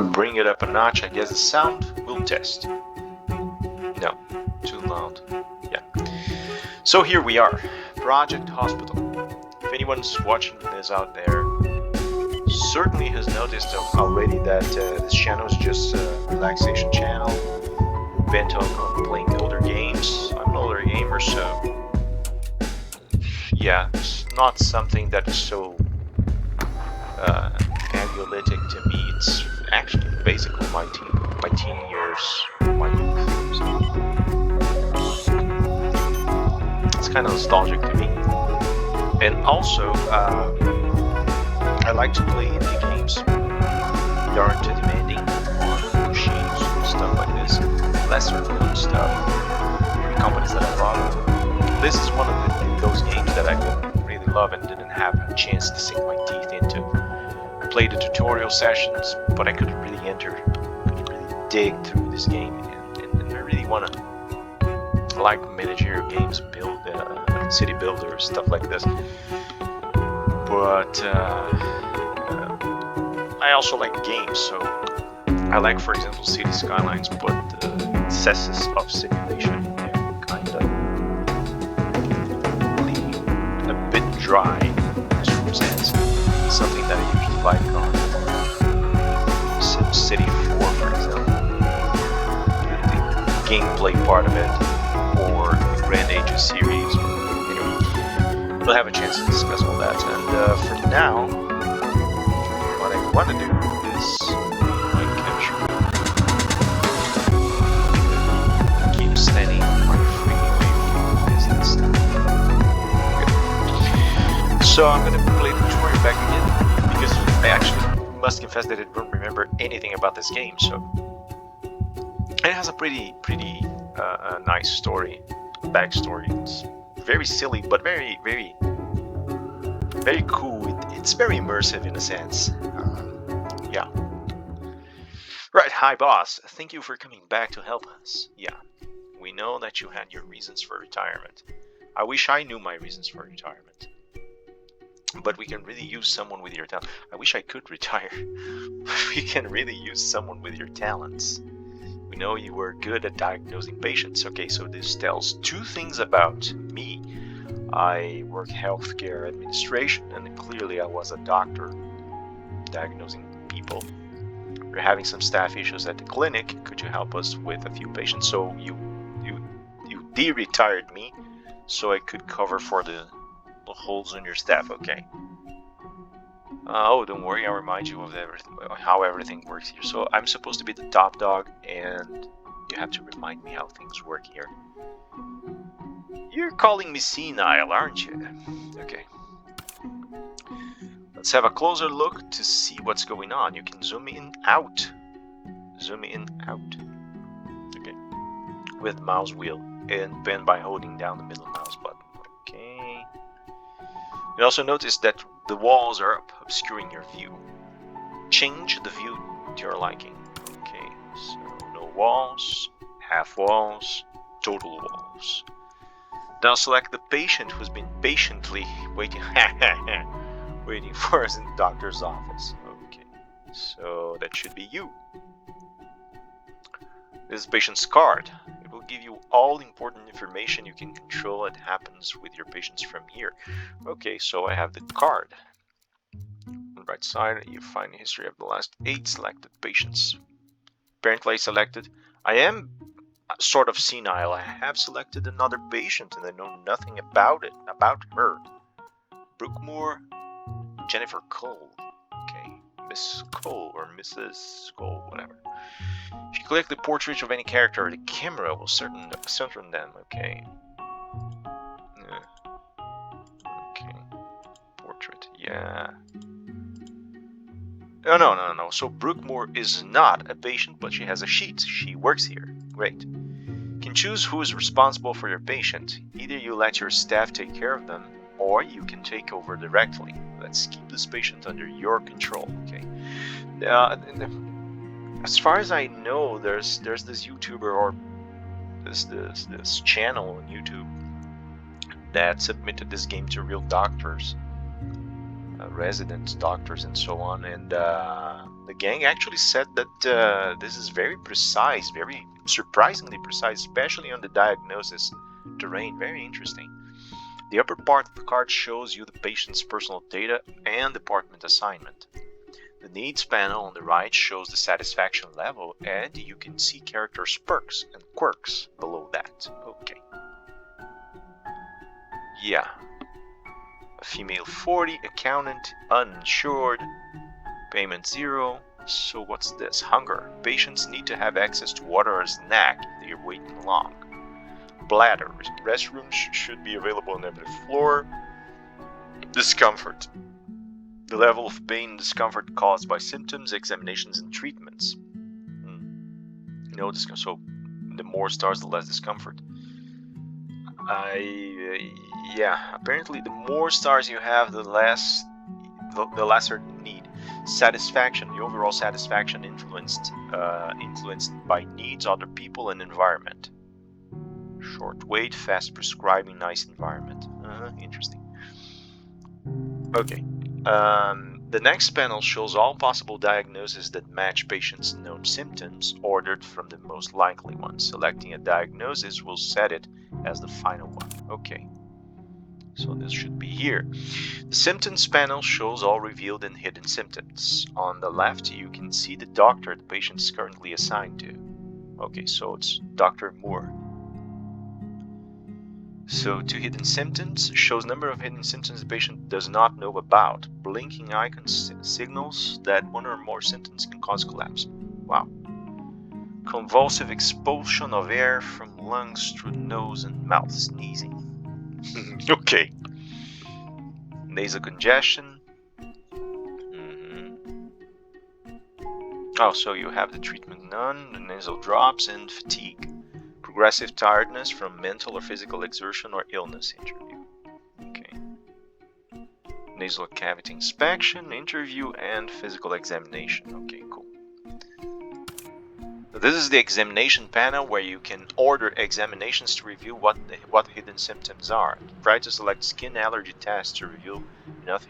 Bring it up a notch. I guess the sound will test. No, too loud. Yeah. So here we are, Project Hospital. If anyone's watching this out there, certainly has noticed already that this channel is just a relaxation channel bent on playing older games. I'm an older gamer, so yeah, it's not something that is so paleolithic to me. It's actually basically my teen years, my youth. So it's kind of nostalgic to me. And also, I like to play indie games. They aren't too demanding on machines and stuff like this. Lesser known stuff. Companies that I love. This is one of those games that I really love and didn't have a chance to sink my teeth into. I played the tutorial sessions, but I couldn't really dig through this game, and I really want to. I like managerial games, build city builders, stuff like this. But I also like games, so I like, for example, City Skylines, but the excesses of simulation in there kind of leave a bit dry in some sense. Something that I usually like on SimCity 4, for example. The gameplay part of it, or the Grand Ages series. Anyway, we'll have a chance to discuss all that. And for now, what I want to do is keep standing on freeway business stuff. Okay. So I'm going to play the tutorial back again because I actually must confess that I don't remember anything about this game. So it has a pretty nice story, backstory. It's very silly, but very cool. It's very immersive in a sense. Yeah. Right, hi boss. Thank you for coming back to help us. Yeah, we know that you had your reasons for retirement. I wish I knew my reasons for retirement. But we can really use someone with your talent. I wish I could retire. We can really use someone with your talents. We know you were good at diagnosing patients. Okay, so this tells two things about me. I work healthcare administration, and clearly I was a doctor diagnosing people. We're having some staff issues at the clinic. Could you help us with a few patients? So you de-retired me so I could cover for the holes in your staff. Okay. Oh, don't worry, I'll remind you of how everything works here. So I'm supposed to be the top dog, and you have to remind me how things work here. You're calling me senile, aren't you? Okay. Let's have a closer look to see what's going on. You can zoom in out. Zoom in out. Okay. With mouse wheel and pen by holding down the middle mouse button. Okay. You also notice that the walls are up, obscuring your view. Change the view to your liking. Okay, so no walls, half walls, total walls. Now select the patient who's been patiently waiting for us in the doctor's office. Okay, so that should be you. This is the patient's card. It will give you all important information you can control that happens with your patients from here. Okay, so I have the card. On the right side, you find the history of the last 8 selected patients. Apparently I selected. I am sort of senile. I have selected another patient and I know nothing about her. Brookmore, Jennifer Cole. Okay, Miss Cole or Mrs. Cole, whatever. If you click the portrait of any character, the camera will center on them. Okay. Okay. Portrait. Yeah. Oh, no. So Brookmore is not a patient, but she has a sheet. She works here. Great. You can choose who is responsible for your patient. Either you let your staff take care of them, or you can take over directly. Let's keep this patient under your control. Okay. As far as I know, there's this YouTuber or this channel on YouTube that submitted this game to real doctors, resident doctors, and so on. And The gang actually said that this is very precise, very surprisingly precise, especially on the diagnosis terrain. Very interesting. The upper part of the card shows you the patient's personal data and department assignment. The needs panel on the right shows the satisfaction level, and you can see characters' perks and quirks below that. Okay. Yeah. A female 40, accountant, uninsured, payment 0. So what's this? Hunger. Patients need to have access to water or a snack if they are waiting long. Bladder. Restrooms should be available on every floor. Discomfort. The level of pain and discomfort caused by symptoms, examinations, and treatments. So the more stars, the less discomfort. Yeah, apparently the more stars you have, the lesser need. Satisfaction, the overall satisfaction influenced by needs, other people, and environment. Short wait, fast prescribing, nice environment. Interesting. Okay. The next panel shows all possible diagnoses that match patients' known symptoms, ordered from the most likely ones. Selecting a diagnosis will set it as the final one. Okay. So this should be here. The symptoms panel shows all revealed and hidden symptoms. On the left, you can see the doctor the patient is currently assigned to. Okay, so it's Dr. Moore. So to hidden symptoms, shows number of hidden symptoms the patient does not know about. Blinking icons signals that one or more symptoms can cause collapse. Wow. Convulsive expulsion of air from lungs through nose and mouth, sneezing. Okay. Nasal congestion. Oh, so you have the treatment none, the nasal drops, and fatigue. Progressive tiredness from mental or physical exertion or illness interview. Okay. Nasal cavity inspection, interview, and physical examination. Okay, cool. So this is the examination panel where you can order examinations to review what hidden symptoms are. Try to select skin allergy tests to review enough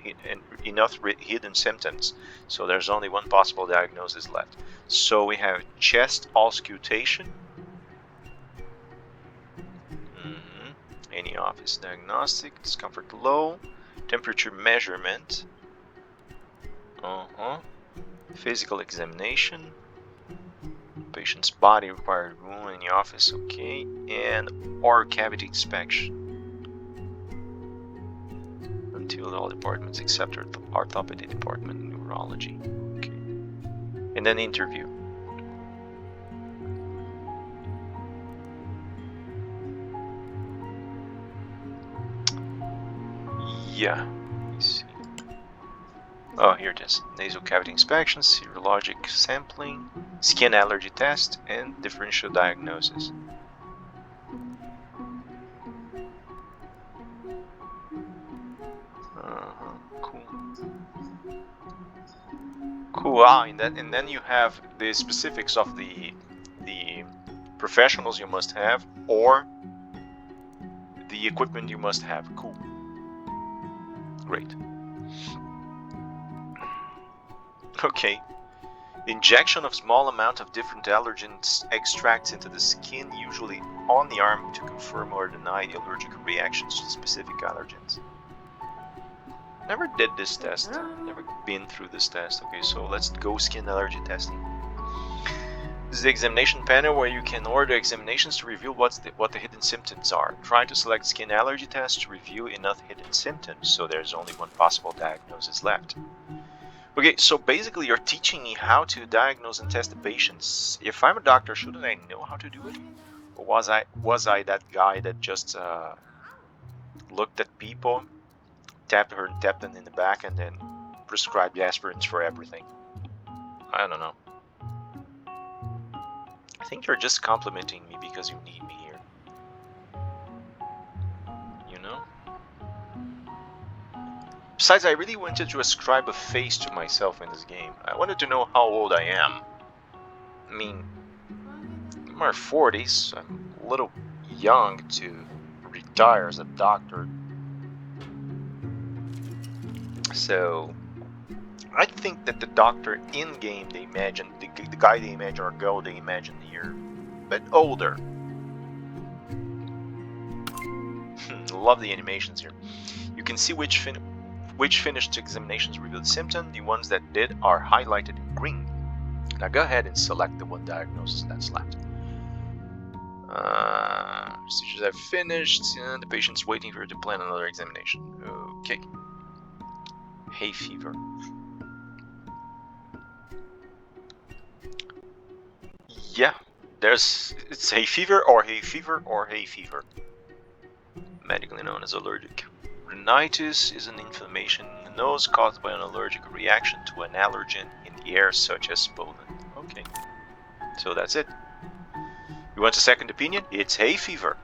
hidden symptoms. So there's only one possible diagnosis left. So we have chest auscultation. Any office diagnostic, discomfort low, temperature measurement, physical examination, patient's body required room in the office, okay, and oral cavity inspection until all departments except orthopedy department and neurology, okay, and then interview. Yeah, let me see. Oh, here it is. Nasal cavity inspection, serologic sampling, skin allergy test, and differential diagnosis. Cool. Cool. And then you have the specifics of the professionals you must have, or the equipment you must have. Cool. Great. Okay. Injection of small amount of different allergens extracts into the skin, usually on the arm, to confirm or deny the allergic reactions to specific allergens. Never did this test. Never been through this test. Okay, so let's go skin allergy testing. This is the examination panel where you can order examinations to reveal what the hidden symptoms are. Try to select skin allergy tests to review enough hidden symptoms, so there's only one possible diagnosis left. Okay, so basically you're teaching me how to diagnose and test the patients. If I'm a doctor, shouldn't I know how to do it? Or was I that guy that just looked at people, tapped them in the back, and then prescribed aspirins for everything? I don't know. I think you're just complimenting me because you need me here. You know? Besides, I really wanted to ascribe a face to myself in this game. I wanted to know how old I am. I mean, I'm in my 40s. I'm a little young to retire as a doctor. So, I think that the doctor in game they imagine, the guy they imagine or girl they imagine here, but older. Love the animations here. You can see which finished examinations reveal the symptom. The ones that did are highlighted in green. Now go ahead and select the one diagnosis that's left. Procedures have finished. The patient's waiting for you to plan another examination. Okay. Hay fever. Yeah, it's hay fever or hay fever or hay fever. Medically known as allergic rhinitis is an inflammation in the nose caused by an allergic reaction to an allergen in the air such as pollen. Okay, so that's it. You want a second opinion? It's hay fever.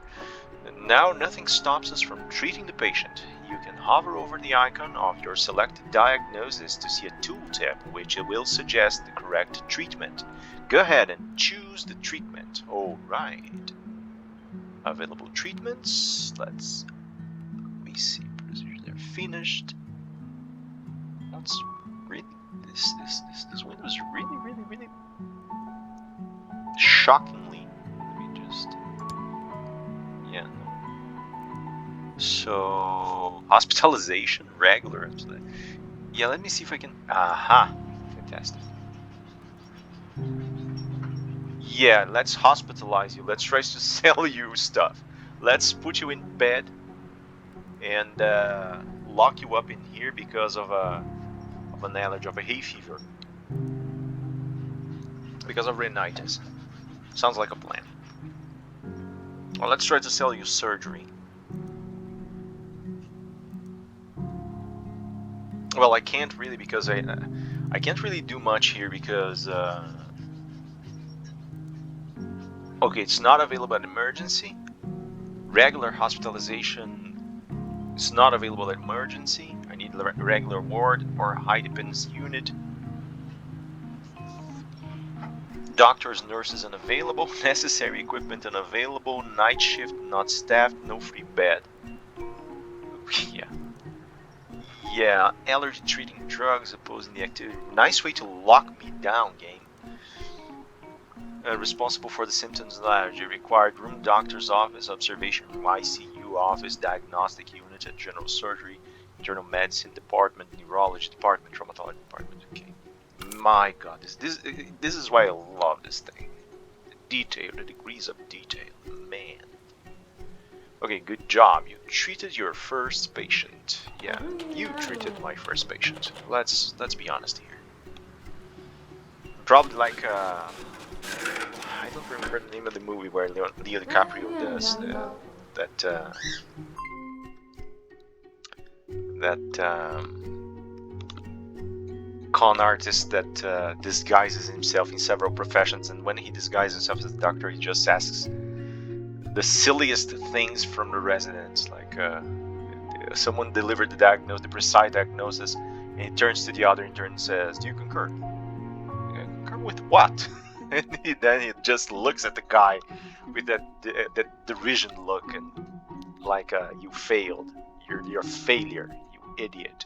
Now nothing stops us from treating the patient. You can hover over the icon of your selected diagnosis to see a tooltip which will suggest the correct treatment. Go ahead and choose the treatment. Alright. Available treatments. Let me see. Procedures are finished. What's really this window is really shockingly. Let me just yeah. So hospitalization, regular. Yeah, let me see if I can. Aha, fantastic. Yeah, let's hospitalize you. Let's try to sell you stuff. Let's put you in bed and lock you up in here because of an allergy, of a hay fever, because of rhinitis. Sounds like a plan. Well, let's try to sell you surgery. Well, I can't really because I can't really do much here because okay, it's not available at emergency. Regular hospitalization is not available at emergency. I need a regular ward or high dependence unit. Doctors, nurses unavailable. Necessary equipment unavailable. Night shift not staffed. No free bed. Yeah. Yeah, allergy treating drugs opposing the activity. Nice way to lock me down, game. Responsible for the symptoms of allergy. Required room, doctor's office, observation room, ICU office, diagnostic unit, and general surgery, internal medicine department, neurology department, traumatology department. Okay. My God, this is why I love this thing. The detail, the degrees of detail, man. Okay, good job. You treated your first patient. Yeah, you treated my first patient. Let's be honest here. Probably like I don't remember the name of the movie where Leo DiCaprio does that con artist that disguises himself in several professions, and when he disguises himself as a doctor, he just asks the silliest things from the residents, like someone delivered the precise diagnosis, and he turns to the other intern and says, "Do you concur?" Concur with what? And then he just looks at the guy with that derision look and like you failed, you're a failure, you idiot.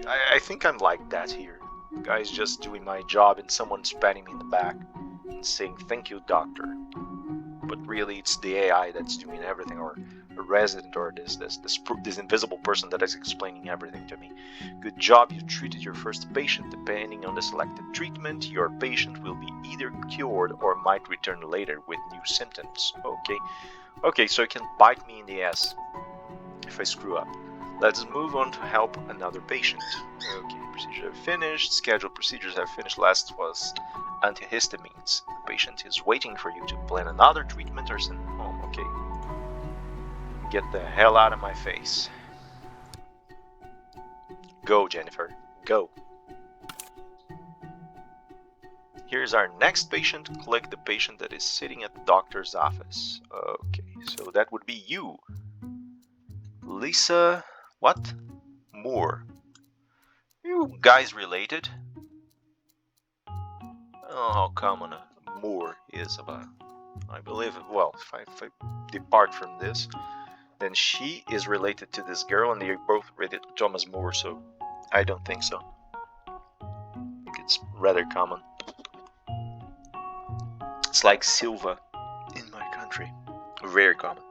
I think I'm like that here. Guy's just doing my job and someone's patting me in the back and saying thank you, doctor. But really it's the AI that's doing everything, or a resident, or this invisible person that is explaining everything to me. Good job, you treated your first patient. Depending on the selected treatment, your patient will be either cured or might return later with new symptoms. Okay, so it can bite me in the ass if I screw up. Let's move on to help another patient. Okay, procedures have finished. Scheduled procedures have finished. Last was antihistamines. The patient is waiting for you to plan another treatment or send him home. Okay. Get the hell out of my face. Go, Jennifer. Go. Here's our next patient. Click the patient that is sitting at the doctor's office. Okay, so that would be you. Lisa... what? Moore. You guys related? Oh, how common a Moore is about. I believe, well, if I depart from this, then she is related to this girl, and they're both related to Thomas Moore, so I don't think so. I think it's rather common. It's like Silva in my country. Very common.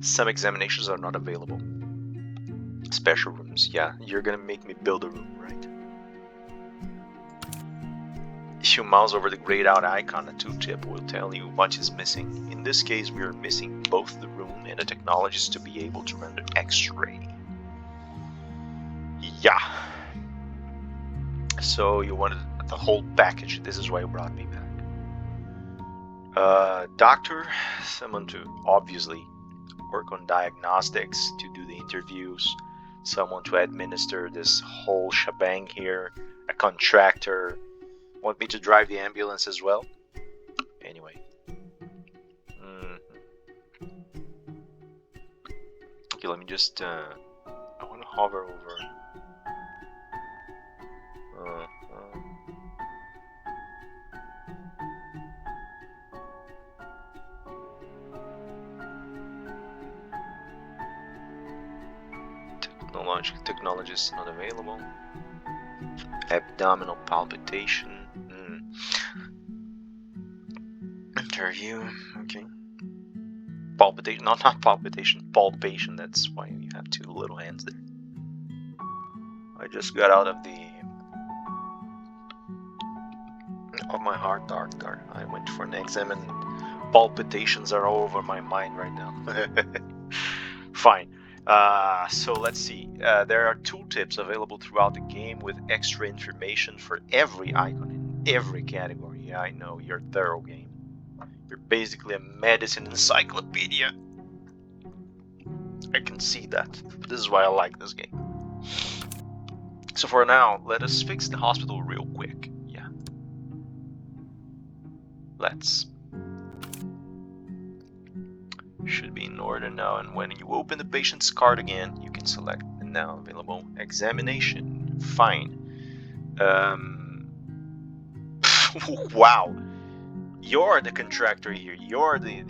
Some examinations are not available. Special rooms, yeah. You're gonna make me build a room, right? If you mouse over the grayed out icon, a tooltip will tell you what is missing. In this case, we are missing both the room and the technologies to be able to render X-ray. Yeah. So you wanted the whole package. This is why you brought me back. Doctor, someone to obviously work on diagnostics, to do the interviews, someone to administer this whole shebang here, a contractor. Want me to drive the ambulance as well? Anyway. Okay, let me just, I want to hover over. Technologist not available. Abdominal palpitation. Interview. Okay. Palpitation. Not palpitation. Palpation. That's why you have two little hands there. I just got out of my heart doctor. I went for an exam and palpitations are all over my mind right now. Fine. So let's see. There are tooltips available throughout the game with extra information for every icon in every category. Yeah, I know, you're a thorough game. You're basically a medicine encyclopedia. I can see that. This is why I like this game. So for now, let us fix the hospital real quick. Yeah. Let's. Should be in order now, and when you open the patient's card again, you can select the now available examination. Fine. Wow, you're the contractor here. You're the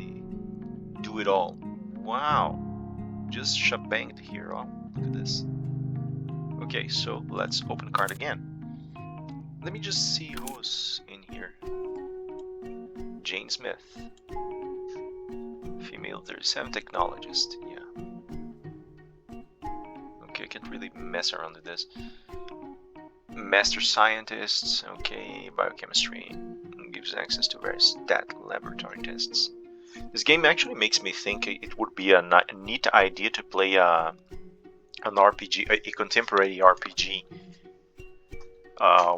do it all. Wow, just shebanged here. Oh, look at this. Okay, so let's open the card again. Let me just see who's in here. Jane Smith. Female 37 technologist, yeah. Okay, I can't really mess around with this. Master scientists, okay, biochemistry, gives access to various stat laboratory tests. This game actually makes me think it would be a neat idea to play an RPG, a contemporary RPG,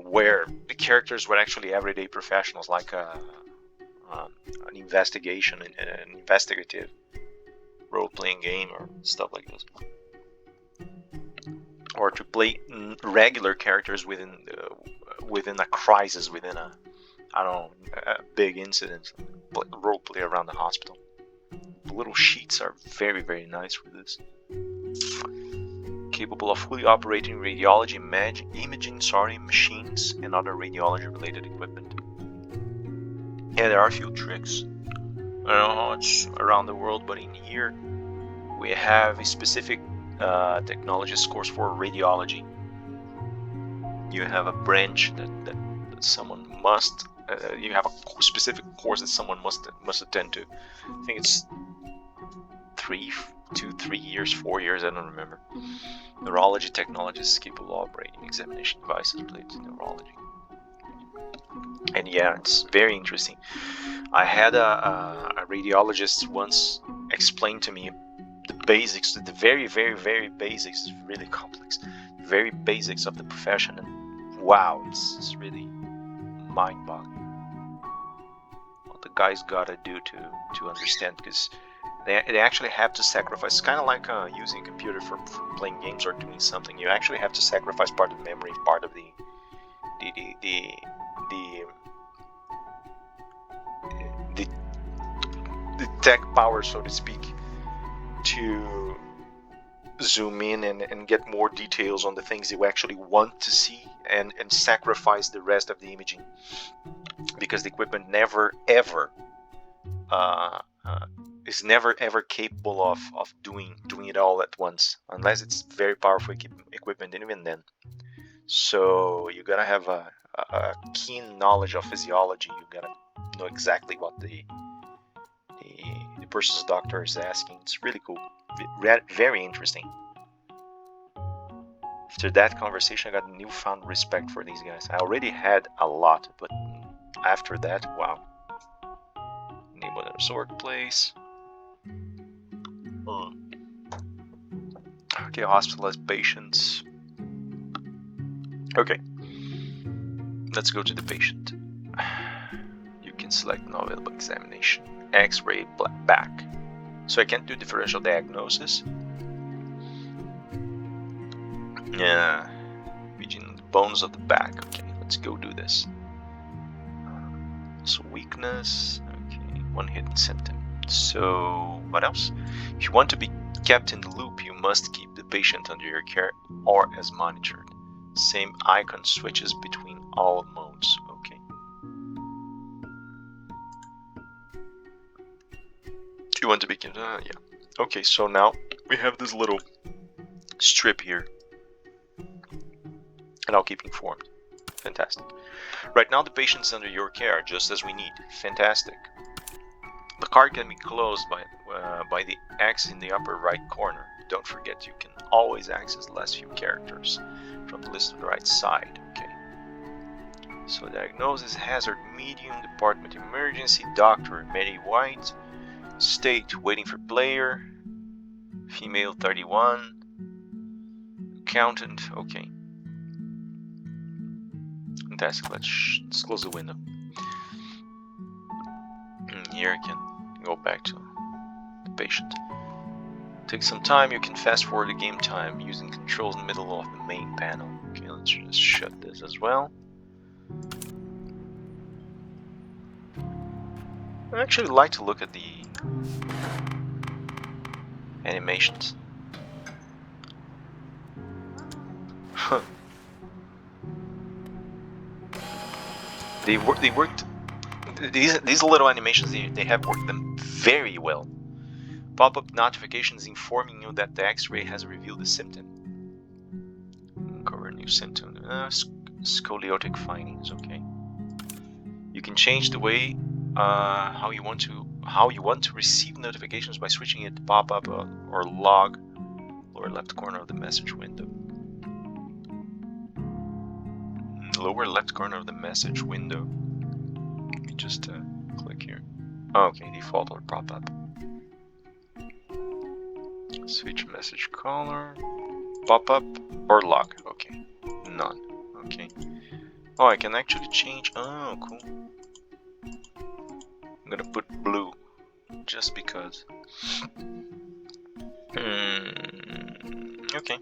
where the characters were actually everyday professionals, like an investigation, an investigative role-playing game or stuff like this, or to play regular characters within a crisis, within a big incident, role-play around the hospital. The little sheets are very, very nice for this. Capable of fully operating radiology imaging machines and other radiology-related equipment. Yeah, there are a few tricks. I don't know how it's around the world, but in here we have a specific technologist course for radiology. You have a branch that someone must. You have a specific course that someone must attend to. I think it's 3 years, 4 years. I don't remember. Neurology technologist capable of operating examination devices related to neurology. And yeah, it's very interesting. I had a radiologist once explain to me the basics, the very, very, very basics. It's really complex. The very basics of the profession, and wow, it's really mind-boggling what the guys gotta do to understand, because they actually have to sacrifice. It's kind of like using a computer for playing games or doing something. You actually have to sacrifice part of the memory, part of the tech power, so to speak, to zoom in and get more details on the things you actually want to see, and sacrifice the rest of the imaging, because the equipment never ever is never ever capable of doing it all at once, unless it's very powerful equipment, and even then. So you gotta have a keen knowledge of physiology. You gotta know exactly what the person's doctor is asking. It's really cool, very interesting. After that conversation, I got newfound respect for these guys. I already had a lot, but after that, wow. Enable the workplace. Okay, hospitalized patients. Okay, let's go to the patient. You can select no available examination. X-ray back. So I can't do differential diagnosis. Yeah, reaching the bones of the back. Okay, let's go do this. So weakness. Okay, one hidden symptom. So what else? If you want to be kept in the loop, you must keep the patient under your care or as monitored. Same icon switches between all modes. Okay. Do you want to be kept? Yeah. Okay, so now we have this little strip here. And I'll keep informed. Fantastic. Right now the patient's under your care, just as we need. Fantastic. The card can be closed by the X in the upper right corner. Don't forget, you can always access the last few characters from the list on the right side. Okay. So diagnosis, hazard medium, department emergency, doctor Mary White, state waiting for player, female 31, accountant. Okay. Fantastic. Let's close the window. Here I can go back to the patient. Take some time. You can fast forward the game time using controls in the middle of the main panel. Okay, let's just shut this as well. I actually like to look at the animations. Huh. They worked. These little animations, they have worked them very well. Pop-up notifications informing you that the X-ray has revealed a symptom. Cover a new symptom. Scoliotic findings. Okay. You can change the way how you want to receive notifications by switching it to pop-up or log. Lower left corner of the message window. Lower left corner of the message window. Let me just click here. Okay, default or pop-up. Switch message color, pop-up or log. Okay, none. Okay. Oh, I can actually change. Oh, cool. I'm gonna put blue, just because. Okay.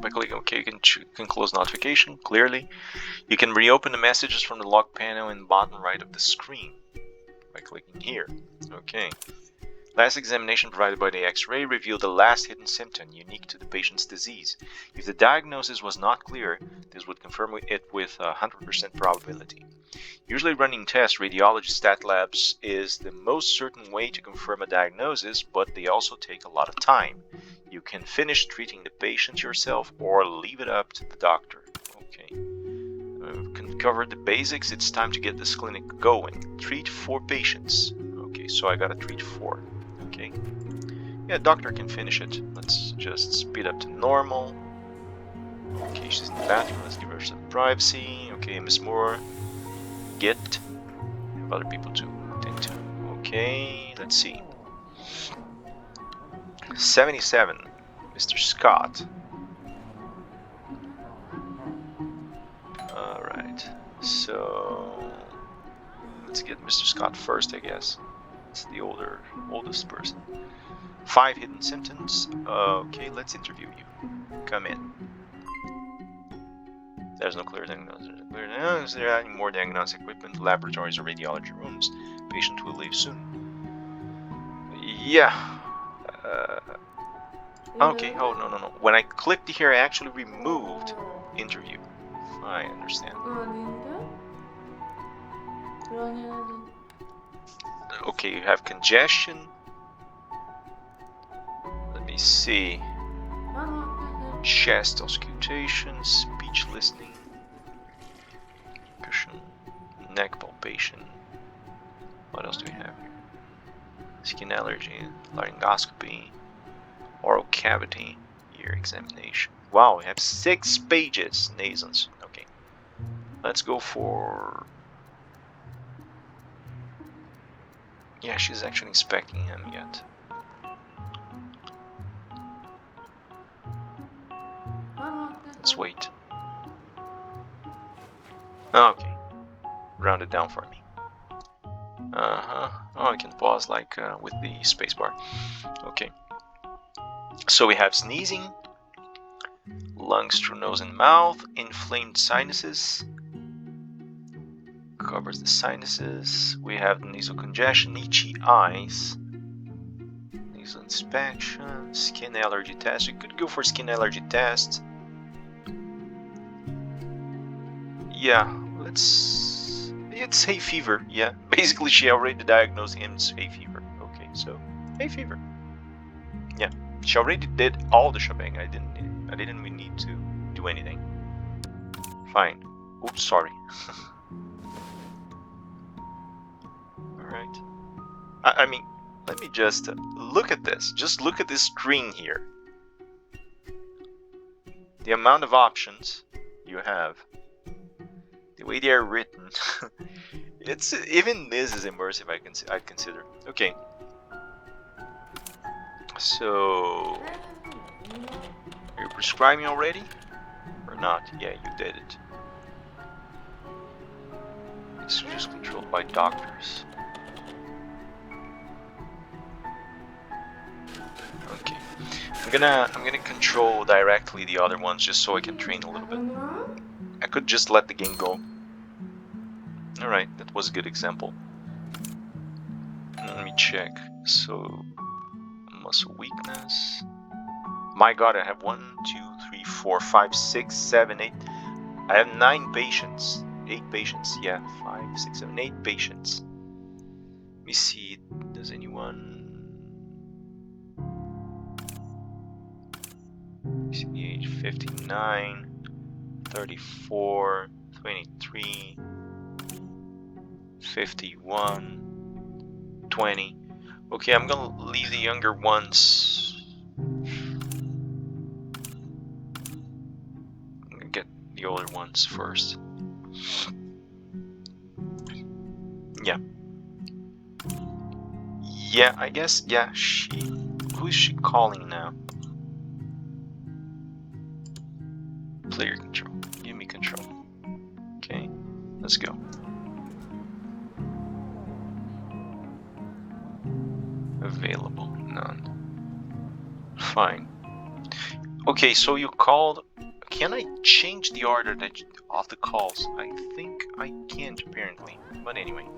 By clicking OK, you can close notification. Clearly, you can reopen the messages from the log panel in the bottom right of the screen by clicking here. Okay. Last examination provided by the X-ray revealed the last hidden symptom unique to the patient's disease. If the diagnosis was not clear, this would confirm it with 100% probability. Usually running tests, radiology stat labs is the most certain way to confirm a diagnosis, but they also take a lot of time. You can finish treating the patient yourself or leave it up to the doctor. Okay. Can cover the basics. It's time to get this clinic going. Treat 4 patients. Okay, so I gotta treat 4. Okay. Yeah, doctor can finish it. Let's just speed up to normal. Okay, she's in the bathroom. Let's give her some privacy. Okay, Miss Moore. Get. Have other people to attend to. Okay, let's see. 77. Mr. Scott. Alright. So let's get Mr. Scott first, I guess. It's the oldest person. 5 hidden symptoms. Okay, let's interview you. Come in. There's no clear diagnosis. Is there any more diagnostic equipment, laboratories, or radiology rooms? Patient will leave soon. Yeah. Okay. Oh no. When I clicked here, I actually removed interview. I understand. Okay, you have congestion. Let me see. Chest auscultation, speech listening, cushion, neck palpation. What else do we have here? Skin allergy, laryngoscopy, oral cavity, ear examination. Wow, we have 6 pages. Nasons. Okay. Let's go for... Yeah, she's actually inspecting him yet. Let's wait. Okay. Round it down for me. Oh, I can pause like with the spacebar. Okay. So we have sneezing, lungs through nose and mouth, inflamed sinuses, covers the sinuses. We have nasal congestion, itchy eyes, nasal inspection, skin allergy test. You could go for skin allergy test. Yeah, it's hay fever. Yeah, basically she already diagnosed him as hay fever. Okay, so hay fever. Yeah, she already did all the shebang. I didn't even need to do anything. Fine. Oops, sorry. Alright. I mean, let me just look at this. Just look at this screen here. The amount of options you have. The way they are written. It's even this is immersive, I'd consider. Okay. So... Are you prescribing already? Or not? Yeah, you did it. It's just controlled by doctors. Okay. I'm gonna control directly the other ones just so I can train a little bit. I could just let the game go. Alright, that was a good example. Let me check. So, muscle weakness. My god, I have 1, 2, 3, 4, 5, 6, 7, 8. I have 9 patients. 8 patients, yeah. 5, 6, 7, 8 patients. Let me see, does anyone... 59, 34, 23, 51, 20. Okay, I'm gonna leave the younger ones. I'm gonna get the older ones first. Yeah. Yeah, I guess, yeah, who is she calling now? Player control. Give me control. Okay, let's go. Available, none. Fine. Okay, so you called. Can I change the order of the calls? I think I can't apparently. But anyway,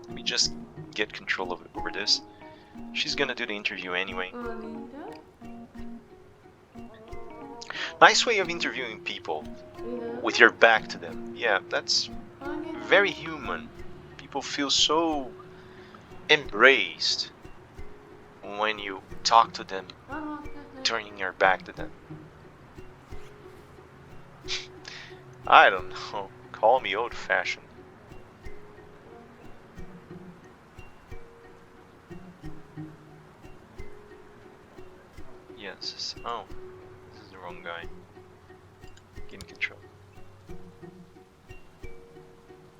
let me just get control over this. She's gonna do the interview anyway. Nice way of interviewing people with your back to them. Yeah, that's very human. People feel so embraced when you talk to them, turning your back to them. I don't know. Call me old-fashioned. Yes. Oh, this is the wrong guy. Give me control.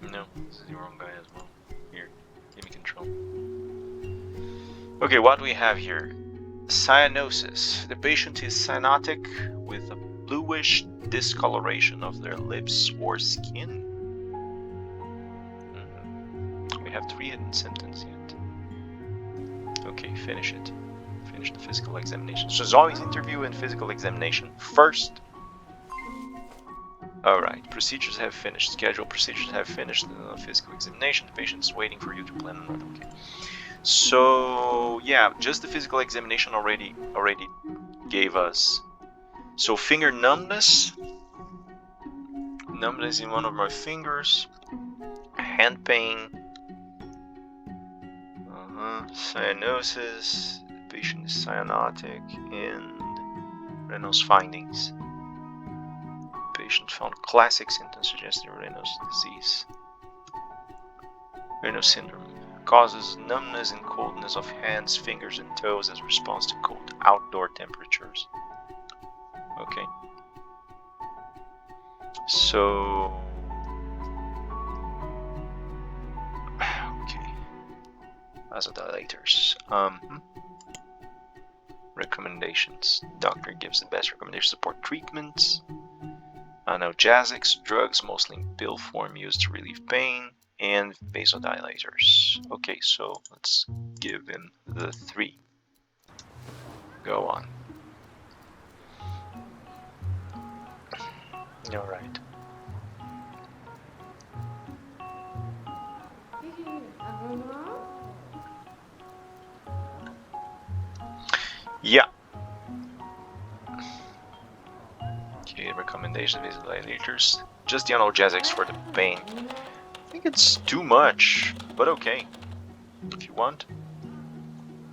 No, this is the wrong guy as well. Here, give me control. Okay, what do we have here? Cyanosis. The patient is cyanotic with a bluish discoloration of their lips or skin. We have 3 hidden symptoms yet. Okay, finish it. Finish the physical examination. So it's always interview and physical examination first. Alright, procedures have finished. Scheduled procedures have finished. Physical examination. The patient is waiting for you to plan another. Okay. So yeah, just the physical examination already gave us. So finger numbness. Numbness in one of my fingers. Hand pain. Cyanosis, the patient is cyanotic, and Raynaud's findings. Patient found classic symptoms suggesting Raynaud's disease. Raynaud's syndrome causes numbness and coldness of hands, fingers, and toes as a response to cold outdoor temperatures. Okay. So... okay. Vasodilators. Recommendations. Doctor gives the best recommendations. Support treatments. Analgesics, drugs mostly in pill form used to relieve pain, and vasodilators. Okay, so let's give him the 3. Go on. Alright. Yeah. Okay, recommendation vasodilators. Just the analgesics for the pain. I think it's too much, but okay. If you want,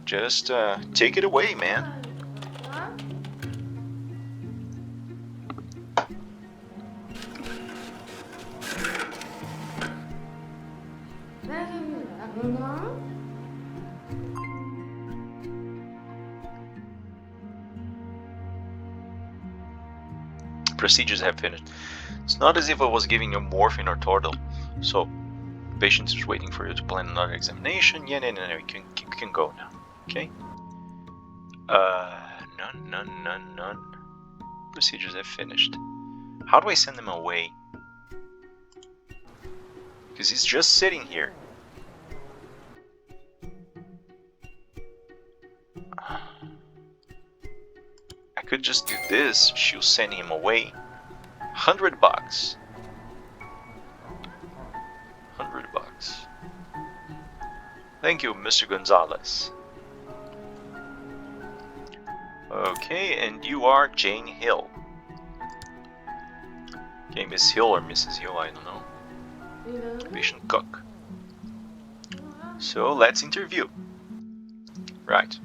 just take it away, man. Procedures have finished. It's not as if I was giving you morphine or Tordal. So, patient is waiting for you to plan another examination. Yeah, no, you can go now. Okay? None. Procedures have finished. How do I send them away? Because he's just sitting here. I could just do this. She'll send him away. $100. $100. Thank you, Mr. Gonzalez. Okay, and you are Jane Hill. Okay, Miss Hill or Mrs. Hill, I don't know. Patient cook. So let's interview. Right.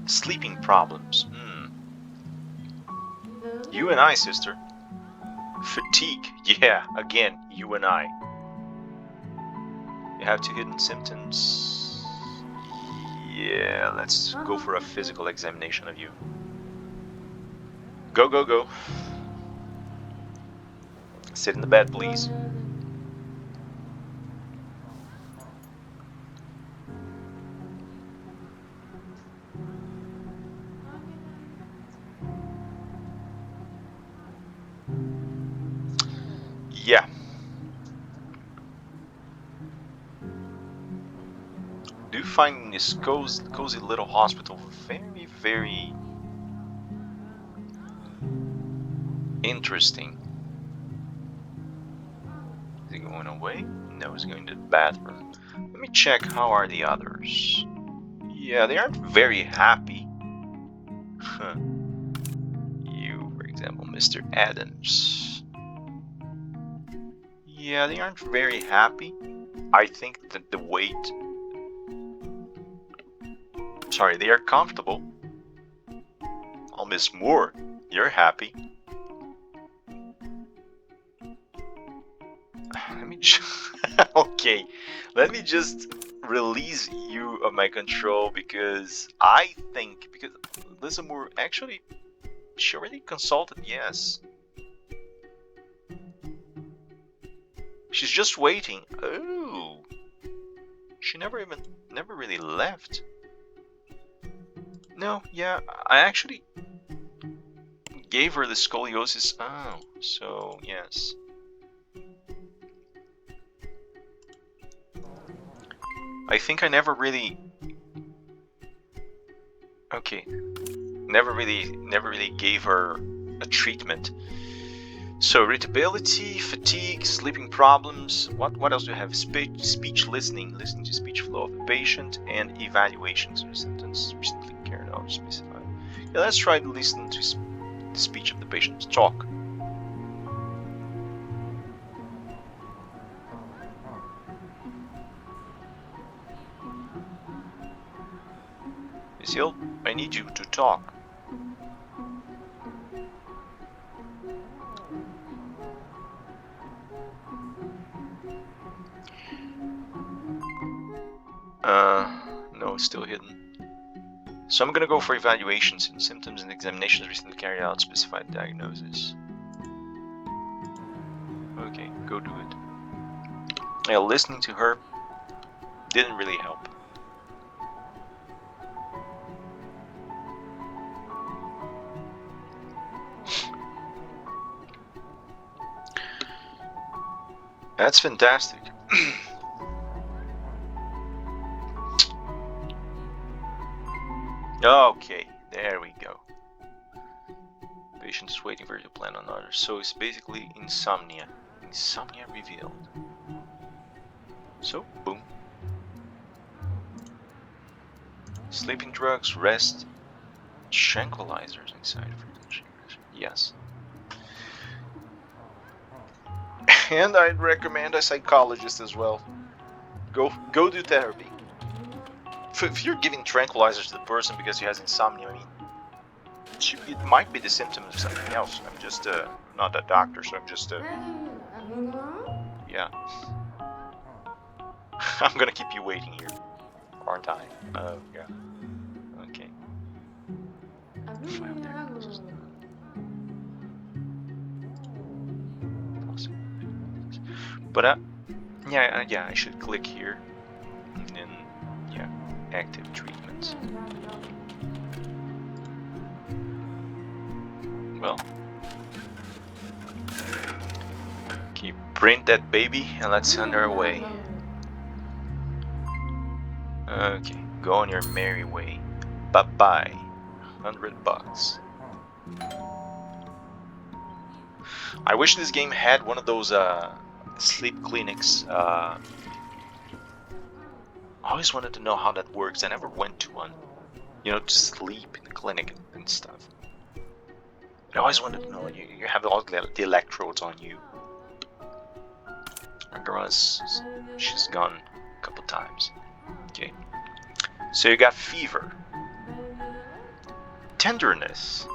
Sleeping problems. You and I, sister. Fatigue. Yeah, again, you and I. You have 2 hidden symptoms. Yeah, let's go for a physical examination of you. Go. Sit in the bed, please. Yeah. Do you find this cozy little hospital very, very interesting? Is he going away? No, he's going to the bathroom. Let me check how are the others. Yeah, they aren't very happy. You, for example, Mr. Adams. Yeah, they aren't very happy. I think that the weight... Sorry, they are comfortable. Oh, Miss Moore, you're happy. Let me okay, let me just release you of my control because I think... Because Lisa Moore, actually, she already consulted, yes. She's just waiting. Oh, she never really left. No, yeah, I actually gave her the scoliosis. Oh, so yes. I think I never really. Okay, never really gave her a treatment. So irritability, fatigue, sleeping problems. What else do you have? Speech listening to speech flow of the patient, and evaluations of symptoms recently carried out specified. Yeah, let's try to listen to the speech of the patient. Talk. Lucille, I need you to talk. No, it's still hidden. So I'm gonna go for evaluations and symptoms and examinations recently carried out, specified diagnosis. Okay, go do it. Yeah, listening to her didn't really help. That's fantastic. Okay, there we go. Patient is waiting for you to plan on others. So it's basically insomnia. Insomnia revealed. So, boom. Sleeping drugs, rest, tranquilizers inside. Yes. And I'd recommend a psychologist as well. Go do therapy. If you're giving tranquilizers to the person because he has insomnia, I mean, it might be the symptom of something else. I'm just not a doctor, so I'm just yeah. I'm gonna keep you waiting here, aren't I? Oh yeah. Okay. But yeah, I should click here, and then yeah, active treatments. Well, can you print that baby and let's send her away? Okay, go on your merry way. Bye bye. $100. I wish this game had one of those sleep clinics. I always wanted to know how that works. I never went to one. You know, to sleep in the clinic and stuff. I always wanted to know. You have all the electrodes on you. My girl she's gone a couple times. Okay. So you got fever. Tenderness.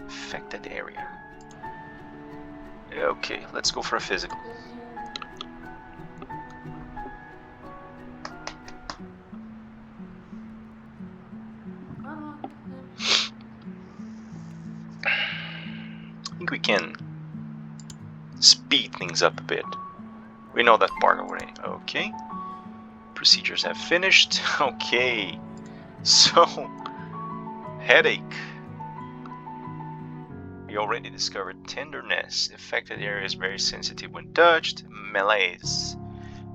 Affected area. Okay, let's go for a physical. I think we can speed things up a bit. We know that part already. Okay. Procedures have finished. Okay. So, headache. We already discovered tenderness. The affected area is very sensitive when touched. Malaise.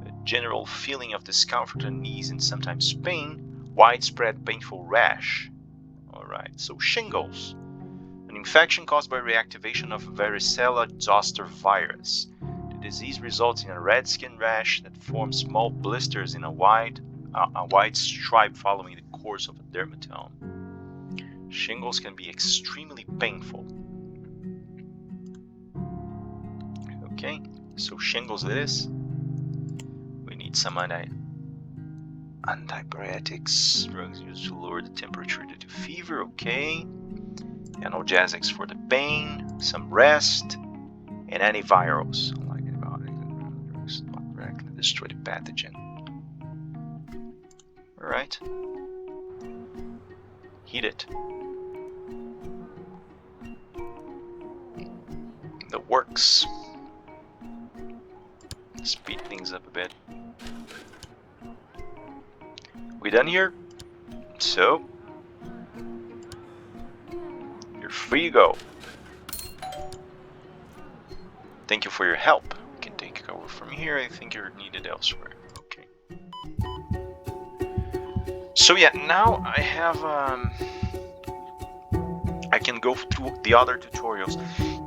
A general feeling of discomfort and unease and sometimes pain. Widespread painful rash. Alright, so shingles. An infection caused by reactivation of varicella zoster virus. The disease results in a red skin rash that forms small blisters in a wide stripe following the course of a dermatome. Shingles can be extremely painful. Okay, so shingles it is. We need some antipyretics, drugs used to lower the temperature due to fever. Okay. Analgesics for the pain, some rest, and antivirals, like antibiotics and drugs, not directly destroy the pathogen. Alright. Heat it. That works. Speed things up a bit. We done here? So, you're free to go. Thank you for your help. We can take over from here. I think you're needed elsewhere. Okay. So yeah, now I have I can go through the other tutorials.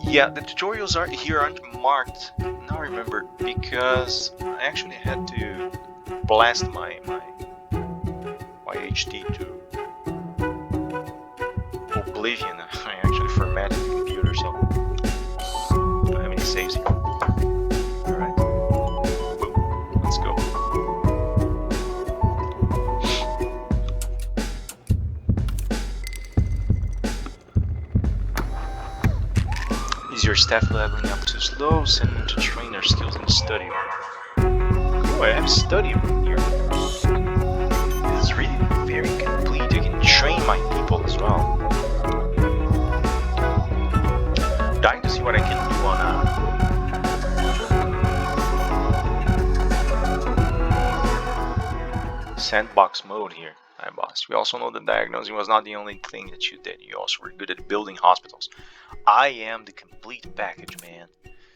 Yeah, the tutorials aren't marked. Now I remember, because I actually had to blast my HD to oblivion. I actually formatted the computer, so I don't have any saves here. Alright. Boom. Let's go. your staff leveling up too slow, send them to train their skills in the study room. Oh, I have a study room here. This is really very complete. You can train my people as well. Dying to see what I can do on sandbox mode here. Hi boss. We also know that diagnosing was not the only thing that you did. You also were good at building hospitals. I am the complete package, man.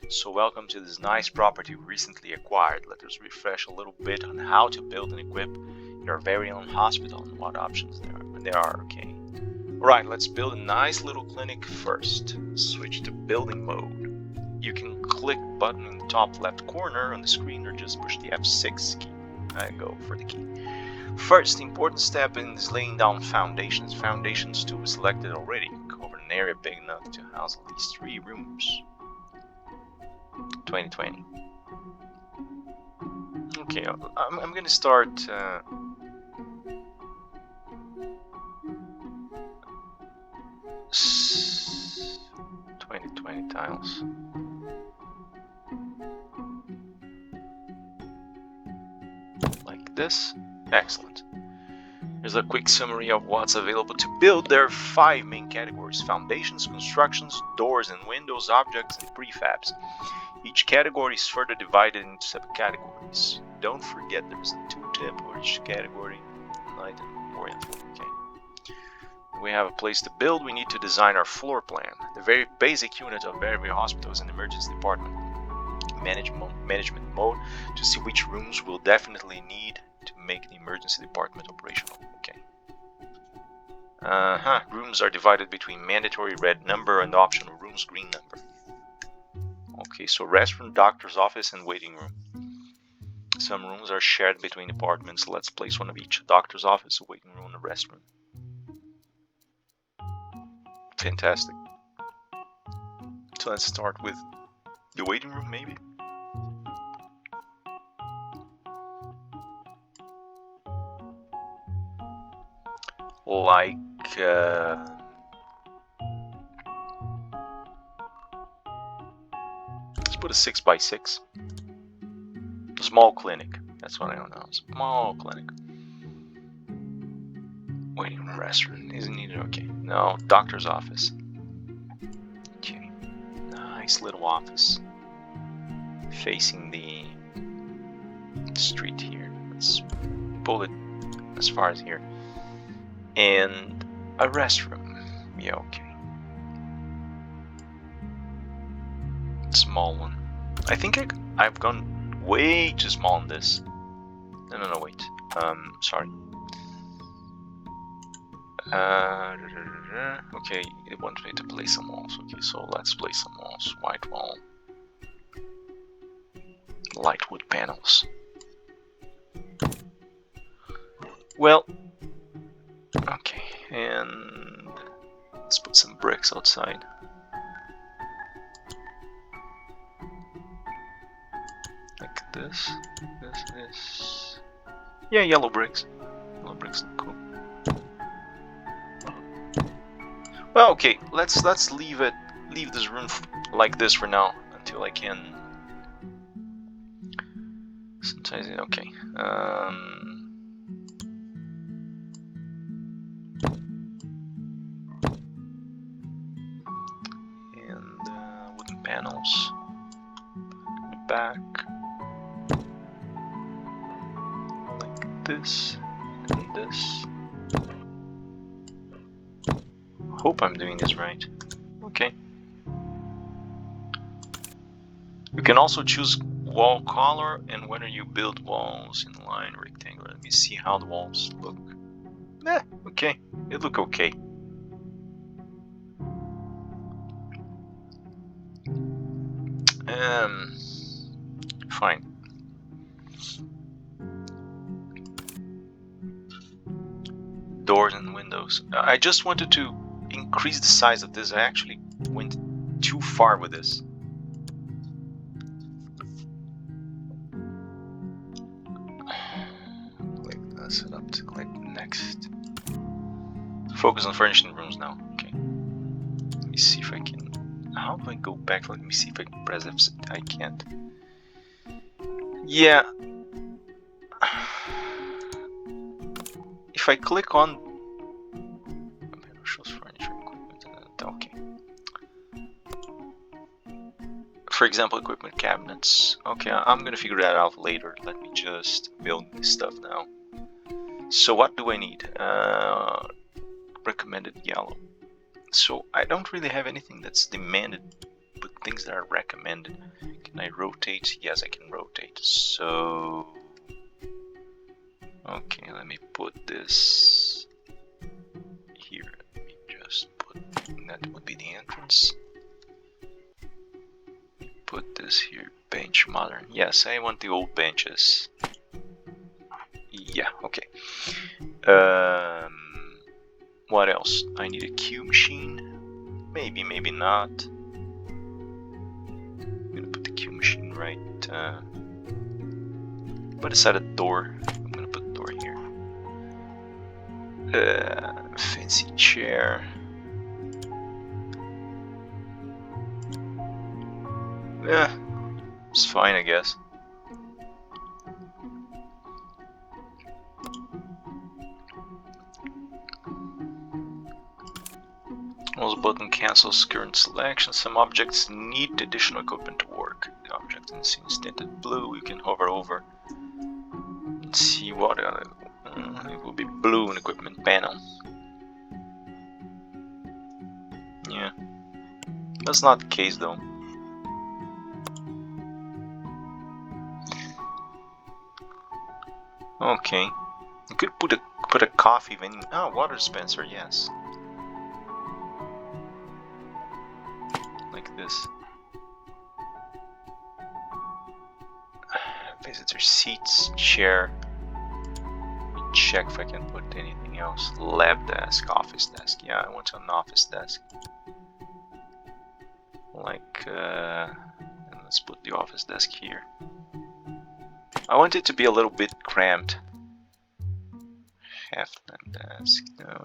So welcome to this nice property we recently acquired. Let us refresh a little bit on how to build and equip your very own hospital and what options there are. Okay. Alright, let's build a nice little clinic first. Switch to building mode. You can click button in the top left corner on the screen or just push the F6 key. I go for the key. First important step is laying down foundations. Foundations 2 is selected already. Cover an area big enough to house at least 3 rooms. 2020. Okay, I'm gonna start 2020 tiles. Like this. Excellent. Here's a quick summary of what's available to build. There are 5 main categories: foundations, constructions, doors and windows, objects, and prefabs. Each category is further divided into subcategories. Don't forget there's a tooltip for each category. Light and more info. Okay. We have a place to build. We need to design our floor plan. The very basic unit of every hospital is an emergency department. Management mode to see which rooms we'll definitely need to make the emergency department operational. Okay. Rooms are divided between mandatory red number and optional rooms green number. Okay, so restroom, doctor's office, and waiting room. Some rooms are shared between departments. Let's place one of each: a doctor's office, a waiting room, and a restroom. Fantastic. So let's start with the waiting room, maybe. Like let's put a 6x6. A small clinic. That's what I don't know. Small clinic. Waiting room, restaurant isn't needed. Okay. No, doctor's office. Okay. Nice little office. Facing the street here. Let's pull it as far as here. And a restroom. Yeah, okay. Small one. I think I've gone way too small on this. No, wait. Sorry. Okay, it wants me to place some walls. Okay, so let's place some walls. White wall. Light wood panels. Well, okay, and let's put some bricks outside. Like this. Yeah, yellow bricks. Yellow bricks look cool. Well, okay, let's leave this room like this for now until I can synthesize it. Okay. Wooden panels. The back. Like this and this. Hope I'm doing this right. Okay. You can also choose wall color and whether you build walls in line or rectangle. Let me see how the walls look. Okay. They look okay. Fine. Doors and windows. I just wanted to increase the size of this. I actually went too far with this. Set up to click next. Focus on furnishing rooms now. Okay. Let me see if I can How do I go back? Let me see if I can press F. I can't. Yeah. If I click on shows furniture equipment, okay. For example, equipment cabinets. Okay, I'm gonna figure that out later. Let me just build this stuff now. So what do I need? Recommended yellow. So I don't really have anything that's demanded, but things that are recommended. Can I rotate? Yes, I can rotate. So okay, let me put this here. Let me just put that would be the entrance. Put this here. Bench modern. Yes, I want the old benches. Yeah, okay. What else? I need a Q machine. Maybe, maybe not. I'm gonna put the Q machine right beside a door. I'm gonna put the door here. Fancy chair. Yeah, it's fine, I guess. Mouse button cancels current selection. Some objects need additional equipment to work. The object in the scene is tinted blue. You can hover over and see what it will be blue in equipment panel. Yeah, that's not the case though. Okay, you could put a coffee vending. Oh, water dispenser, yes. Like this. Visitor seats, chair. Let me check if I can put anything else. Lab desk, office desk. Yeah, I want an office desk. Like, and let's put the office desk here. I want it to be a little bit cramped. Half-time desk. No.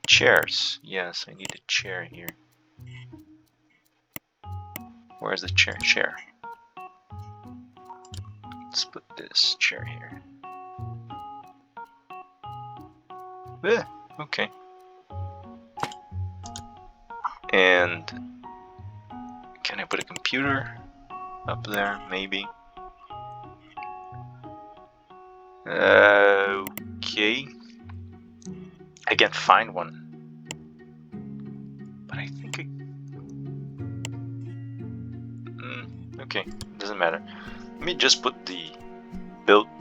Chairs. Yes, I need a chair here. Where's the chair? Chair. Let's put this chair here. Okay. And can I put a computer up there? Maybe. Okay. I can't find one. But I think okay, doesn't matter. Let me just put the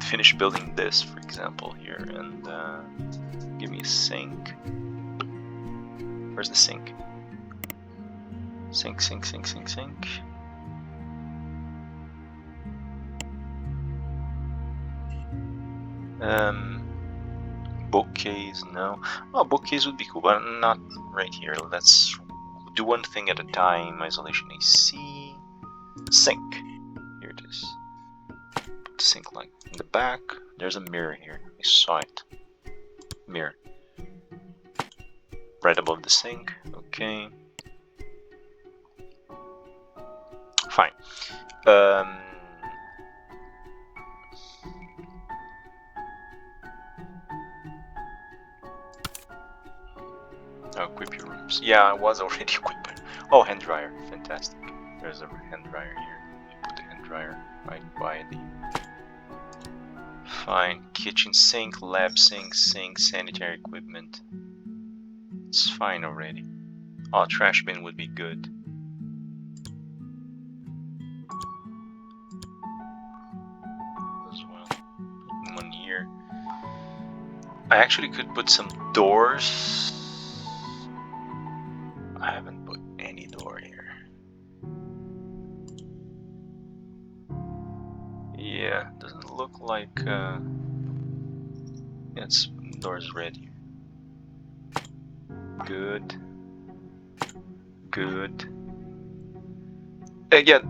finish building this, for example, here, and give me a sink. Where's the sink? Sink. Bookcase, no. Oh, bookcase would be cool, but not right here. Let's do one thing at a time. Isolation AC. Sink. Here it is. Put the sink like in the back. There's a mirror here. I saw it. Mirror. Right above the sink. Okay. Fine. Equip your rooms. Yeah, I was already equipped. Oh, hand dryer. Fantastic. There's a hand dryer here. Put the hand dryer right by the... Fine. Kitchen sink, lab sink, sanitary equipment. It's fine already. Oh, trash bin would be good. As well. One here. I actually could put some doors. I haven't put any door here. Yeah, doesn't look like it's doors ready. Good. Yeah.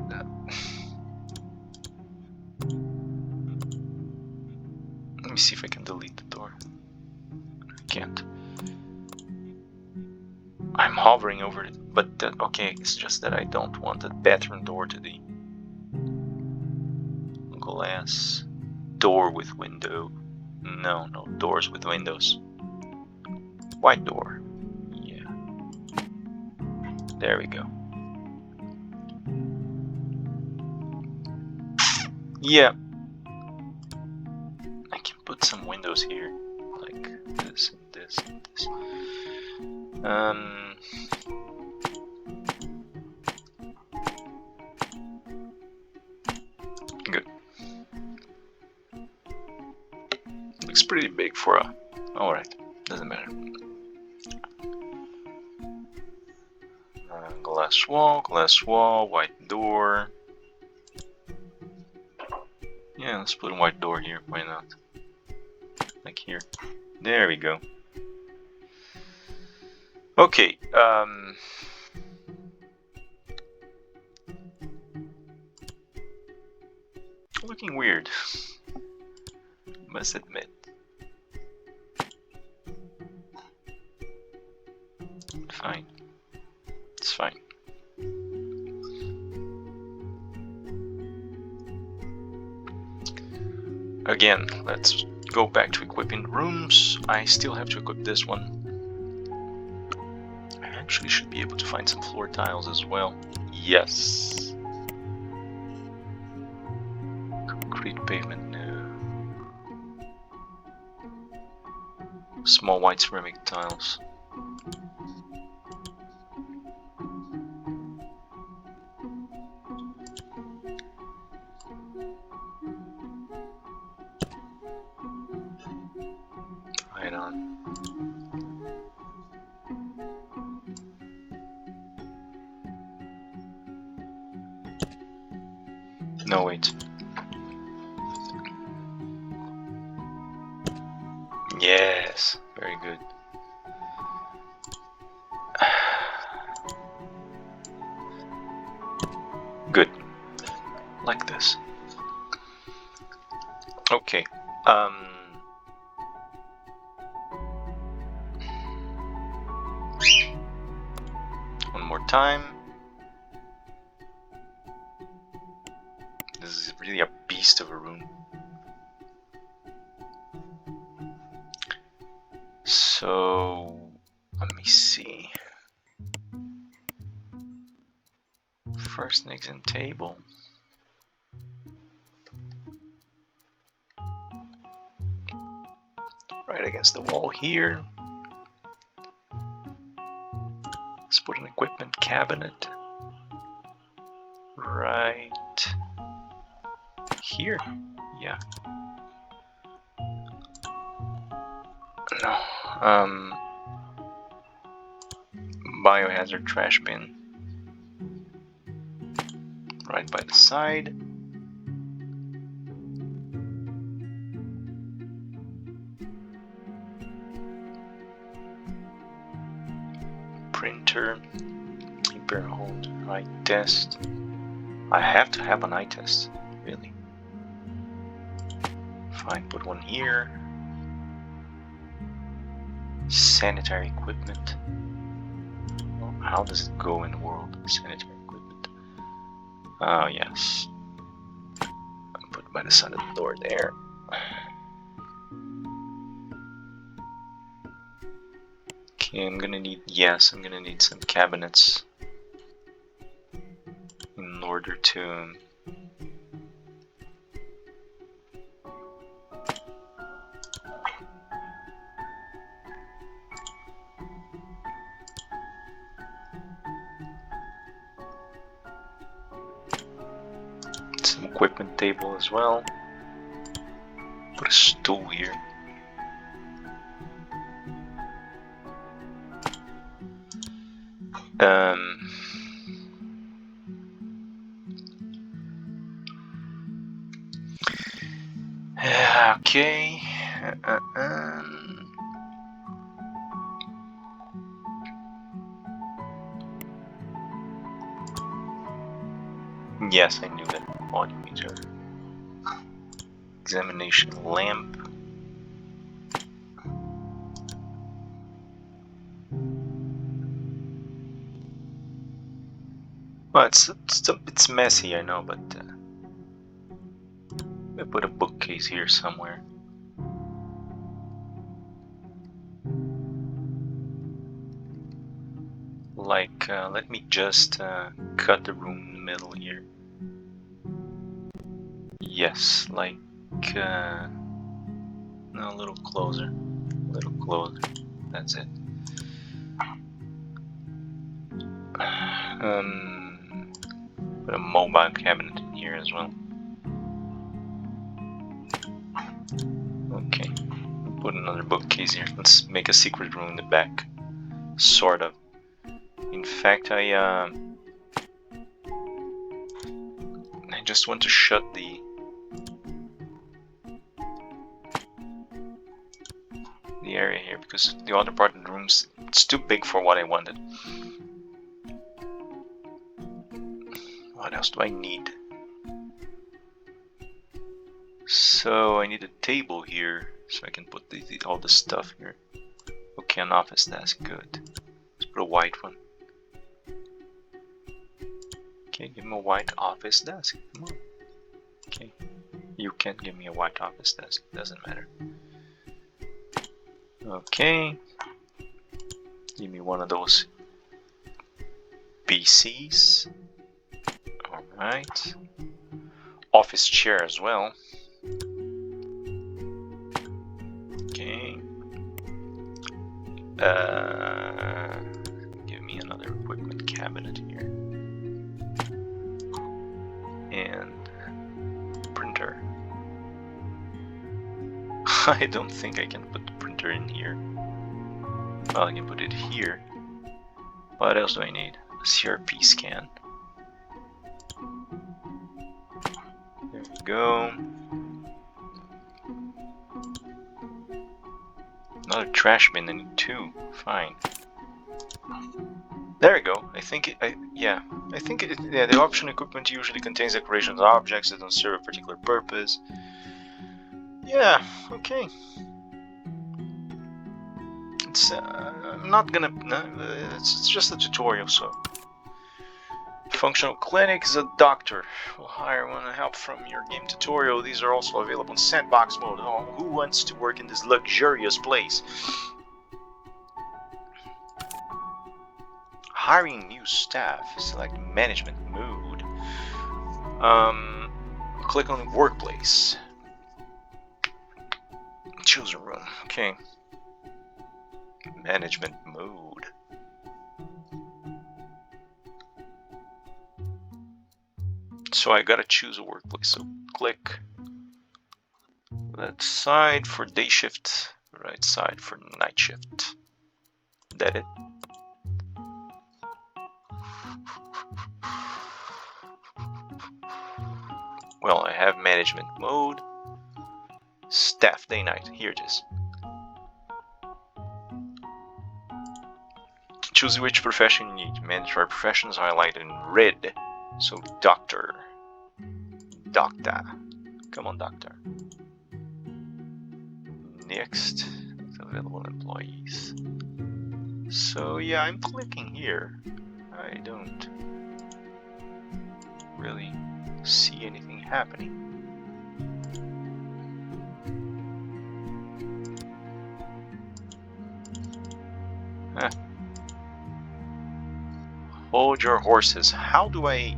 Let me see if I can delete the door. I can't. I'm hovering over it, but okay, it's just that I don't want the bathroom door to the glass door with window. No, no doors with windows. White door. Yeah. There we go. Yeah. I can put some windows here, like this and this and this. Good. Looks pretty big for a... Alright, doesn't matter. Glass wall, white door. Yeah, let's put a white door here, why not? Like here. There we go. Okay, looking weird, must admit. Fine. It's fine. Again, let's go back to equipping rooms. I still have to equip this one. I actually should be able to find some floor tiles as well. Yes. Concrete pavement, no. Small white ceramic tiles. Right on. No, wait. Yes, very good. Good. Like this. Okay. One more time. This is really a beast of a room. So, let me see. First next in table. Right against the wall here. Let's put an equipment cabinet. Right here. Yeah. No. Biohazard trash bin. Right by the side. Printer. Paper holder. Eye test. I have to have an eye test. Really. Fine, put one here. Sanitary equipment. How does it go in the world? Sanitary equipment. Oh, yes. I'll put it by the side of the door there. Okay, I'm gonna need some cabinets in order to some equipment table as well. Put a stool here. Okay. Yes, I knew that. Audio meter. Examination lamp. Well, it's messy, I know, but I put a bookcase here somewhere. Like, let me just cut the room in the middle here. Yes, like, no, a little closer. A little closer. That's it. Put a mobile cabinet in here as well. Okay. Put another bookcase here. Let's make a secret room in the back. Sort of. In fact, I just want to shut the area here because the other part of the room's it's too big for what I wanted. What else do I need? So I need a table here so I can put all the stuff here. Okay, an office desk, good. Let's put a white one. Okay, give me a white office desk. Come on. Okay, you can't give me a white office desk. Doesn't matter. Okay, give me one of those PCs. All right. Office chair as well. Okay. Give me another equipment cabinet here. And printer. I don't think I can put the printer in here. Well, I can put it here. What else do I need? A CRP scan. There we go. Another trash bin, I need 2. Fine. There we go. I think yeah, the option equipment usually contains decorations, objects that don't serve a particular purpose. Yeah, okay. It's I'm not gonna. It's just a tutorial, so. Functional clinic is a doctor. We'll hire one to help from your game tutorial. These are also available in sandbox mode. Oh, who wants to work in this luxurious place? Hiring new staff. Select management mood. Click on workplace. Choose a room. Okay. Management mode. So I gotta choose a workplace. So click left side for day shift, right side for night shift. That it? Well, I have management mode. Staff day night. Here it is. Choose which profession you need. Mandatory professions highlighted in red. So doctor. Doctor. Come on, doctor. Next. Available employees. So yeah, I'm clicking here. I don't really see anything happening. Huh. Hold your horses. How do I...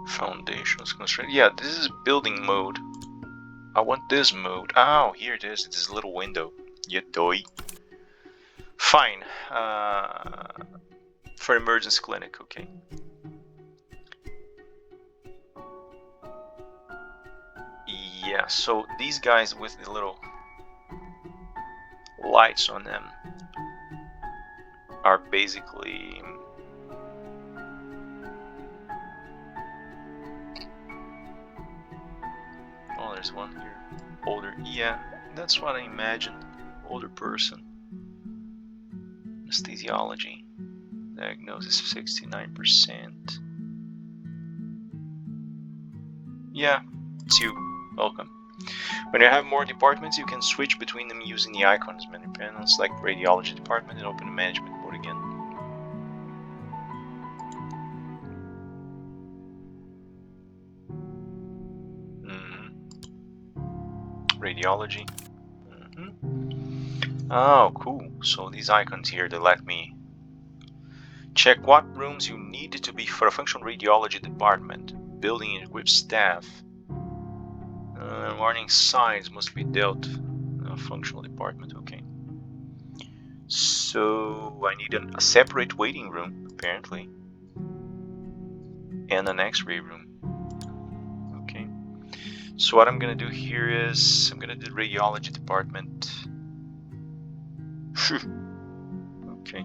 Foundations construction. Yeah, this is building mode. I want this mode. Oh, here it is. It's this little window. Yeah, doy. Fine. For emergency clinic, okay. Yeah, so these guys with the little lights on them are basically... Oh, there's one here. Older. Yeah, that's what I imagined. Older person. Anesthesiology. Diagnosis 69%. Yeah, it's you. Welcome. When you have more departments, you can switch between them using the icons menu panel. Select radiology department and open the management mode again. Radiology. Oh, cool. So these icons here, they let me check what rooms you need to be for a functional radiology department. Building and equipped staff. Warning signs must be dealt. Functional department, okay. So I need a separate waiting room, apparently. And an x-ray room. Okay. So what I'm gonna do here is I'm gonna do the radiology department. Okay.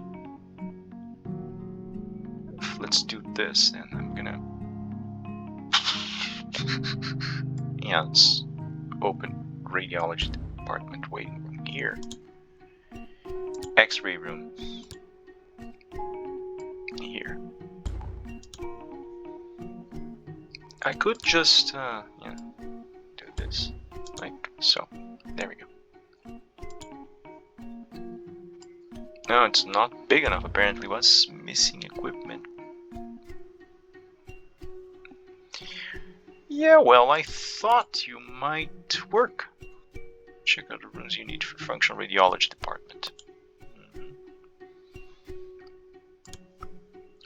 Let's do this then. I'm gonna yeah, let's open radiology department waiting room here. X-ray room here. I could just yeah, do this like so. There we go. No, it's not big enough apparently. What's missing equipment? Yeah, well, I thought you might work. Check out the rooms you need for functional radiology department.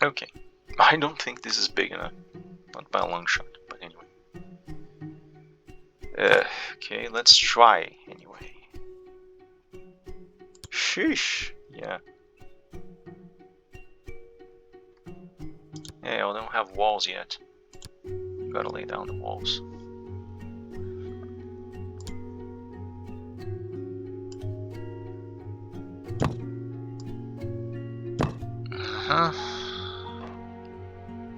Okay, I don't think this is big enough. Not by a long shot, but anyway. Okay, let's try anyway. Sheesh, yeah. Yeah, I don't have walls yet. Gotta lay down the walls.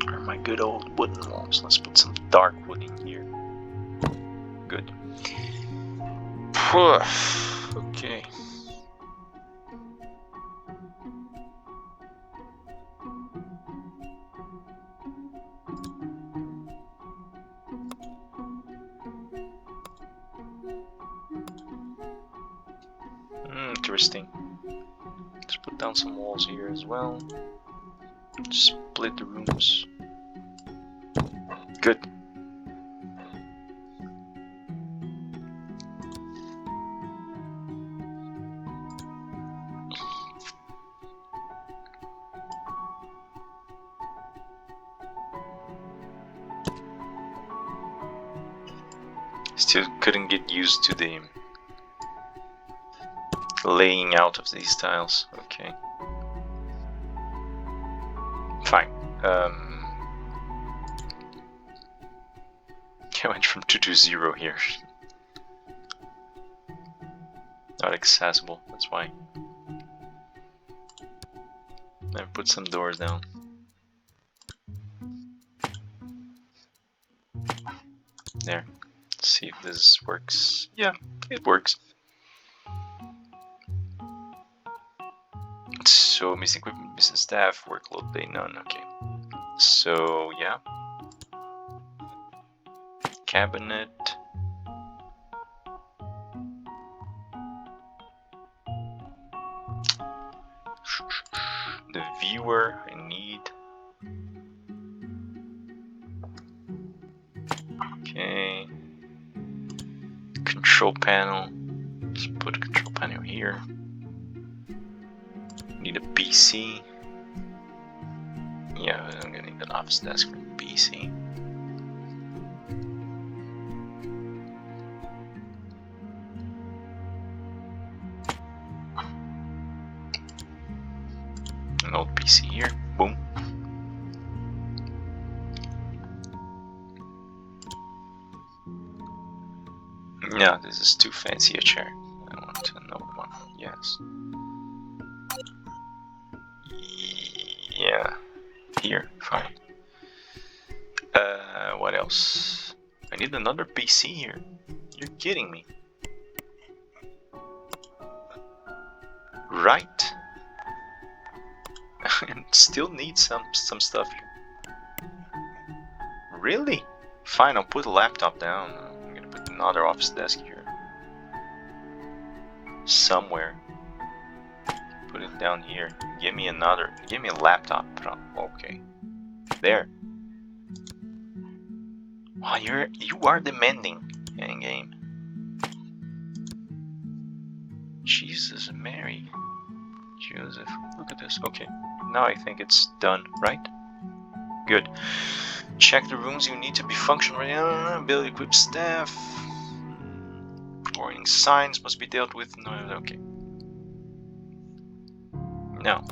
Are my good old wooden walls. Let's put some dark wood in here. Good. Okay. Interesting. Let's put down some walls here as well. Split the rooms. Good. Still couldn't get used to the laying out of these tiles. Okay. Fine. I went from 2 to 0 here. Not accessible, that's why. I put some doors down. There. Let's see if this works. Yeah, it works. So missing equipment, missing staff, workload day none. Okay. So yeah. Cabinet. The viewer I need. Okay. Control panel. Let's put a control panel here. Need a PC. Yeah, I'm gonna need an office desk for the PC. An old PC here. Boom. No, this is too fancy a chair. I want another one. Yes. Yeah. Here, fine. What else? I need another PC here. You're kidding me. Right. And still need some stuff here. Really? Fine, I'll put the laptop down. I'm gonna put the another office desk here. Somewhere. Put it down here. Give me a laptop. Okay. There. Oh, you are demanding, game. Jesus Mary. Joseph. Look at this. Okay. Now I think it's done, right? Good. Check the rooms you need to be functional. Build equipped staff. Warning signs must be dealt with. No, okay. Now.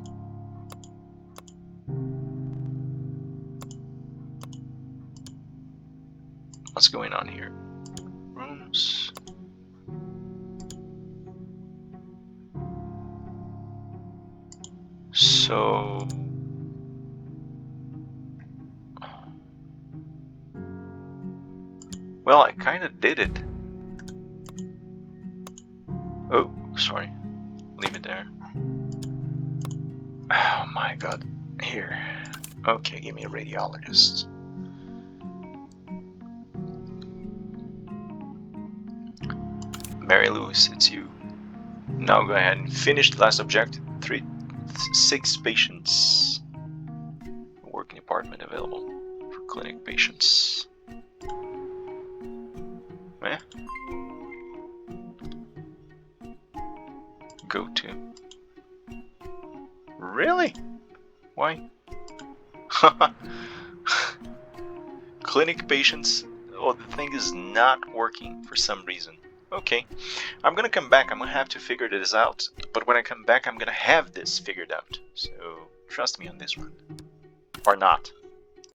What's going on here? Rooms. So. Well, I kind of did it. Oh, sorry. Leave it there. Oh my god. Here. Okay, give me a radiologist. Mary Louise, it's you. Now go ahead and finish the last objective. 6 patients. Working apartment available for clinic patients. Eh? Go to. Really? Why? Clinic patients. Oh, the thing is not working for some reason. Okay, I'm gonna come back. I'm gonna have to figure this out. But when I come back, I'm gonna have this figured out. So trust me on this one. Or not.